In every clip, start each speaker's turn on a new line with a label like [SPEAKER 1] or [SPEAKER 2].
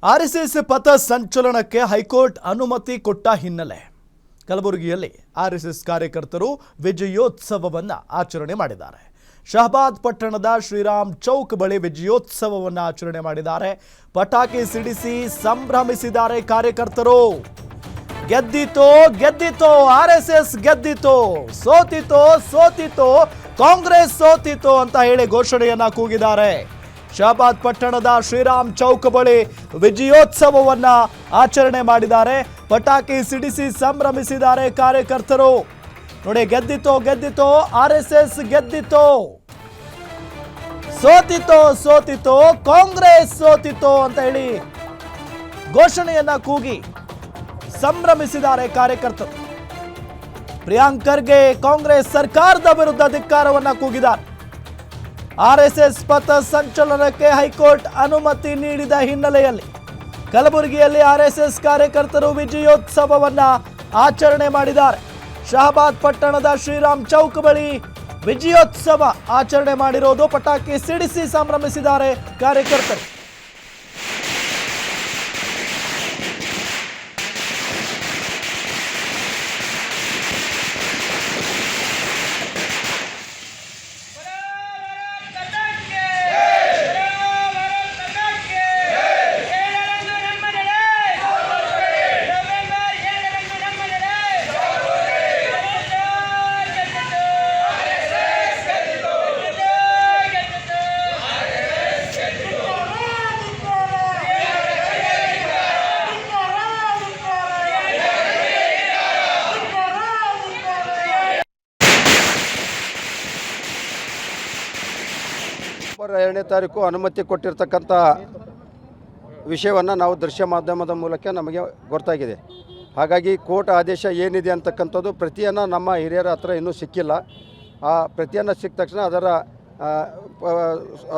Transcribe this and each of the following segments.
[SPEAKER 1] RSS ಪಥ ಸಂಚಲನಕ್ಕೆ high court ಅನುಮತಿ ಕೊಟ್ಟ ಹಿನ್ನೆಲೆ ಕಲಬುರಗಿಯಲ್ಲಿ ಆರ್ಎಸ್ಎಸ್ ಕಾರ್ಯಕರ್ತರು ವಿಜಯೋತ್ಸವವನ್ನು ಆಚರಣೆ ಮಾಡಿದ್ದಾರೆ. ಶಹಬಾದ್ ಪಟ್ಟಣದ ಶ್ರೀರಾಮ್ ಚೌಕ್ ಬಳಿ ವಿಜಯೋತ್ಸವವನ್ನು ಆಚರಣೆ ಮಾಡಿದ್ದಾರೆ. ಪಟಾಕಿ ಸಿಡಿಸಿ ಸಂಭ್ರಮಿಸಿದ್ದಾರೆ ಕಾರ್ಯಕರ್ತರು. ಗೆದ್ದಿತೋ ಗೆದ್ದಿತೋ ಆರ್ಎಸ್ಎಸ್ ಗೆದ್ದಿತೋ, ಸೋತಿತೋ ಸೋತಿತೋ ಕಾಂಗ್ರೆಸ್ ಸೋತಿತೋ ಅಂತ ಹೇಳಿ ಘೋಷಣೆಯನ್ನ ಕೂಗಿದ್ದಾರೆ. ಶಹಬಾದ್ ಪಟ್ಟಣದ ಶ್ರೀರಾಮ್ ಚೌಕ್ ಬಳಿ ವಿಜಯೋತ್ಸವವನ್ನ ಆಚರಣೆ ಮಾಡಿದ್ದಾರೆ. ಪಟಾಕಿ ಸಿಡಿಸಿ ಸಂಭ್ರಮಿಸಿದ್ದಾರೆ ಕಾರ್ಯಕರ್ತರು. ನೋಡಿ, ಗೆದ್ದಿತೋ ಗೆದ್ದಿತೋ ಆರ್ಎಸ್ಎಸ್ ಗೆದ್ದಿತೋ, ಸೋತಿತೋ ಸೋತಿತೋ ಕಾಂಗ್ರೆಸ್ ಸೋತಿತೋ ಅಂತ ಹೇಳಿ ಘೋಷಣೆಯನ್ನ ಕೂಗಿ ಸಂಭ್ರಮಿಸಿದ್ದಾರೆ ಕಾರ್ಯಕರ್ತರು. ಪ್ರಿಯಾಂಕ್ ಖರ್ಗೆ ಕಾಂಗ್ರೆಸ್ ಸರ್ಕಾರದ ವಿರುದ್ಧ ಧಿಕ್ಕಾರವನ್ನ ಕೂಗಿದ್ದಾರೆ. ಆರ್ಎಸ್ಎಸ್ ಪಥ ಸಂಚಲನಕ್ಕೆ ಹೈಕೋರ್ಟ್ ಅನುಮತಿ ನೀಡಿದ ಹಿನ್ನೆಲೆಯಲ್ಲಿ ಕಲಬುರಗಿಯಲ್ಲಿ ಆರ್ಎಸ್ಎಸ್ ಕಾರ್ಯಕರ್ತರು ವಿಜಯೋತ್ಸವವನ್ನ ಆಚರಣೆ ಮಾಡಿದ್ದಾರೆ. ಶಹಬಾದ್ ಪಟ್ಟಣದ ಶ್ರೀರಾಮ್ ಚೌಕ್ ಬಳಿ ವಿಜಯೋತ್ಸವ ಆಚರಣೆ ಮಾಡಿರೋದು. ಪಟಾಕಿ ಸಿಡಿಸಿ ಸಂಭ್ರಮಿಸಿದ್ದಾರೆ ಕಾರ್ಯಕರ್ತರು.
[SPEAKER 2] ನವೆಂಬರ್ 2ನೇ ತಾರೀಕು ಅನುಮತಿ ಕೊಟ್ಟಿರ್ತಕ್ಕಂಥ ವಿಷಯವನ್ನು ನಾವು ದೃಶ್ಯ ಮಾಧ್ಯಮದ ಮೂಲಕ ನಮಗೆ ಗೊತ್ತಾಗಿದೆ. ಹಾಗಾಗಿ ಕೋರ್ಟ್ ಆದೇಶ ಏನಿದೆ ಅಂತಕ್ಕಂಥದ್ದು ಪ್ರತಿಯನ್ನು ನಮ್ಮ ಹಿರಿಯರ ಹತ್ರ ಇನ್ನೂ ಸಿಕ್ಕಿಲ್ಲ. ಆ ಪ್ರತಿಯನ್ನು ಸಿಕ್ಕ ತಕ್ಷಣ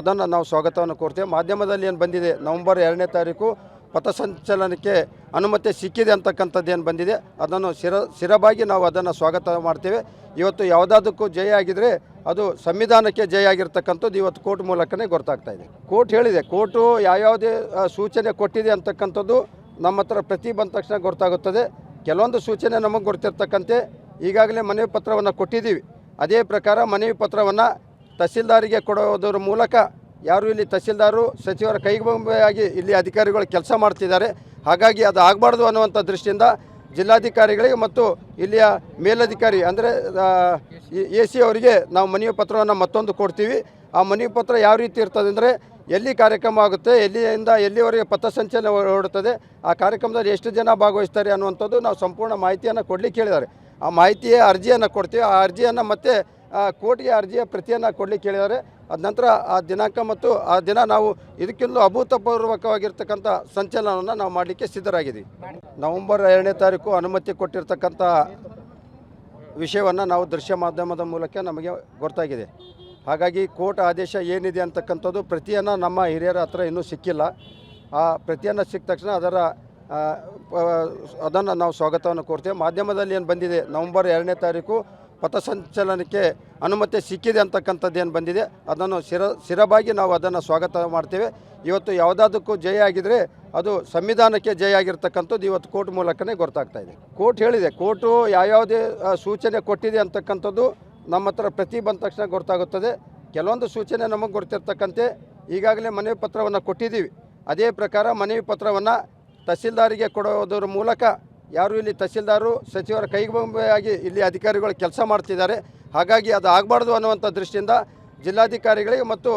[SPEAKER 2] ಅದನ್ನು ನಾವು ಸ್ವಾಗತವನ್ನು ಕೋರ್ತೇವೆ. ಮಾಧ್ಯಮದಲ್ಲಿ ಏನು ಬಂದಿದೆ, ನವೆಂಬರ್ 2ನೇ ತಾರೀಕು ಪಥಸಂಚಲನಕ್ಕೆ ಅನುಮತಿ ಸಿಕ್ಕಿದೆ ಅಂತಕ್ಕಂಥದ್ದು ಏನು ಬಂದಿದೆ, ಅದನ್ನು ಸ್ಥಿರವಾಗಿ ನಾವು ಅದನ್ನು ಸ್ವಾಗತ ಮಾಡ್ತೇವೆ. ಇವತ್ತು ಯಾವುದಾದಕ್ಕೂ ಜಯ ಆಗಿದರೆ ಅದು ಸಂವಿಧಾನಕ್ಕೆ ಜಯ ಆಗಿರ್ತಕ್ಕಂಥದ್ದು ಇವತ್ತು ಕೋರ್ಟ್ ಮೂಲಕನೇ ಗೊತ್ತಾಗ್ತಾ ಇದೆ. ಕೋರ್ಟ್ ಹೇಳಿದೆ, ಕೋರ್ಟು ಯಾವ್ಯಾವುದೇ ಸೂಚನೆ ಕೊಟ್ಟಿದೆ ಅಂತಕ್ಕಂಥದ್ದು ನಮ್ಮ ಹತ್ರ ಪ್ರತಿ ಬಂದ ತಕ್ಷಣ ಗೊತ್ತಾಗುತ್ತದೆ. ಕೆಲವೊಂದು ಸೂಚನೆ ನಮಗೆ ಗೊತ್ತಿರ್ತಕ್ಕಂತೆ ಈಗಾಗಲೇ ಮನವಿ ಪತ್ರವನ್ನು ಕೊಟ್ಟಿದ್ದೀವಿ. ಅದೇ ಪ್ರಕಾರ ಮನವಿ ಪತ್ರವನ್ನು ತಹಸೀಲ್ದಾರಿಗೆ ಕೊಡೋದರ ಮೂಲಕ, ಯಾರು ಇಲ್ಲಿ ತಹಸೀಲ್ದಾರು ಸಚಿವರ ಕೈಗೊಂಬೆಯಾಗಿ ಇಲ್ಲಿ ಅಧಿಕಾರಿಗಳು ಕೆಲಸ ಮಾಡ್ತಿದ್ದಾರೆ. ಹಾಗಾಗಿ ಅದು ಆಗಬಾರ್ದು ಅನ್ನುವಂಥ ದೃಷ್ಟಿಯಿಂದ ಜಿಲ್ಲಾಧಿಕಾರಿಗಳಿಗೆ ಮತ್ತು ಇಲ್ಲಿಯ ಮೇಲಧಿಕಾರಿ ಅಂದರೆ AC ಅವರಿಗೆ ನಾವು ಮನವಿ ಪತ್ರವನ್ನು ಮತ್ತೊಂದು ಕೊಡ್ತೀವಿ. ಆ ಮನವಿ ಪತ್ರ ಯಾವ ರೀತಿ ಇರ್ತದೆ ಅಂದರೆ, ಎಲ್ಲಿ ಕಾರ್ಯಕ್ರಮ ಆಗುತ್ತೆ, ಎಲ್ಲಿಯಿಂದ ಎಲ್ಲಿವರೆಗೆ ಪಥಸಂಚಲನ ಹೊರಡುತ್ತದೆ, ಆ ಕಾರ್ಯಕ್ರಮದಲ್ಲಿ ಎಷ್ಟು ಜನ ಭಾಗವಹಿಸ್ತಾರೆ ಅನ್ನುವಂಥದ್ದು ನಾವು ಸಂಪೂರ್ಣ ಮಾಹಿತಿಯನ್ನು ಕೊಡಲಿಕ್ಕೆ ಹೇಳಿದ್ದಾರೆ. ಆ ಮಾಹಿತಿಯ ಅರ್ಜಿಯನ್ನು ಕೊಡ್ತೀವಿ. ಆ ಅರ್ಜಿಯನ್ನು ಮತ್ತೆ ಕೋರ್ಟ್ಗೆ ಅರ್ಜಿಯ ಪ್ರತಿಯನ್ನು ಕೊಡಲಿಕ್ಕೆ ಹೇಳಿದ್ದಾರೆ. ಅದ ನಂತರ ಆ ದಿನಾಂಕ ಮತ್ತು ಆ ದಿನ ನಾವು ಇದಕ್ಕಿಂತ ಅಭೂತಪೂರ್ವಕವಾಗಿರ್ತಕ್ಕಂಥ ಸಂಚಲನವನ್ನು ನಾವು ಮಾಡಲಿಕ್ಕೆ ಸಿದ್ಧರಾಗಿದ್ದೀವಿ. ನವೆಂಬರ್ 2ನೇ ತಾರೀಕು ಅನುಮತಿ ಕೊಟ್ಟಿರ್ತಕ್ಕಂಥ ವಿಷಯವನ್ನು ನಾವು ದೃಶ್ಯ ಮಾಧ್ಯಮದ ಮೂಲಕ ನಮಗೆ ಗೊತ್ತಾಗಿದೆ. ಹಾಗಾಗಿ ಕೋರ್ಟ್ ಆದೇಶ ಏನಿದೆ ಅಂತಕ್ಕಂಥದ್ದು ಪ್ರತಿಯನ್ನು ನಮ್ಮ ಹಿರಿಯರ ಹತ್ರ ಇನ್ನೂ ಸಿಕ್ಕಿಲ್ಲ. ಆ ಪ್ರತಿಯನ್ನು ಸಿಕ್ಕ ತಕ್ಷಣ ಅದನ್ನು ನಾವು ಸ್ವಾಗತವನ್ನು ಕೋರ್ತೇವೆ. ಮಾಧ್ಯಮದಲ್ಲಿ ಏನು ಬಂದಿದೆ, ನವೆಂಬರ್ 2ನೇ ತಾರೀಕು ಪಥಸಂಚಲನಕ್ಕೆ ಅನುಮತಿ ಸಿಕ್ಕಿದೆ ಅಂತಕ್ಕಂಥದ್ದು ಏನು ಬಂದಿದೆ, ಅದನ್ನು ಸ್ಥಿರವಾಗಿ ನಾವು ಅದನ್ನು ಸ್ವಾಗತ ಮಾಡ್ತೇವೆ. ಇವತ್ತು ಯಾವುದಾದಕ್ಕೂ ಜಯ ಆಗಿದರೆ ಅದು ಸಂವಿಧಾನಕ್ಕೆ ಜಯ ಆಗಿರ್ತಕ್ಕಂಥದ್ದು ಇವತ್ತು ಕೋರ್ಟ್ ಮೂಲಕನೇ ಗೊತ್ತಾಗ್ತಾ ಇದೆ. ಕೋರ್ಟ್ ಹೇಳಿದೆ, ಕೋರ್ಟು ಯಾವ್ಯಾವುದೇ ಸೂಚನೆ ಕೊಟ್ಟಿದೆ ಅಂತಕ್ಕಂಥದ್ದು ನಮ್ಮ ಹತ್ರ ಪ್ರತಿ ಬಂದ ತಕ್ಷಣ ಗೊತ್ತಾಗುತ್ತದೆ. ಕೆಲವೊಂದು ಸೂಚನೆ ನಮಗೆ ಗೊತ್ತಿರ್ತಕ್ಕಂತೆ ಈಗಾಗಲೇ ಮನವಿ ಪತ್ರವನ್ನು ಕೊಟ್ಟಿದ್ದೀವಿ. ಅದೇ ಪ್ರಕಾರ ಮನವಿ ಪತ್ರವನ್ನು ತಹಸೀಲ್ದಾರಿಗೆ ಕೊಡೋದರ ಮೂಲಕ, ಯಾರು ಇಲ್ಲಿ ತಹಸೀಲ್ದಾರು ಸಚಿವರ ಕೈಗೊಂಬೆಯಾಗಿ ಇಲ್ಲಿ ಅಧಿಕಾರಿಗಳು ಕೆಲಸ ಮಾಡ್ತಿದ್ದಾರೆ. ಹಾಗಾಗಿ ಅದು ಆಗಬಾರ್ದು ಅನ್ನುವಂಥ ದೃಷ್ಟಿಯಿಂದ ಜಿಲ್ಲಾಧಿಕಾರಿಗಳಿಗೆ ಮತ್ತು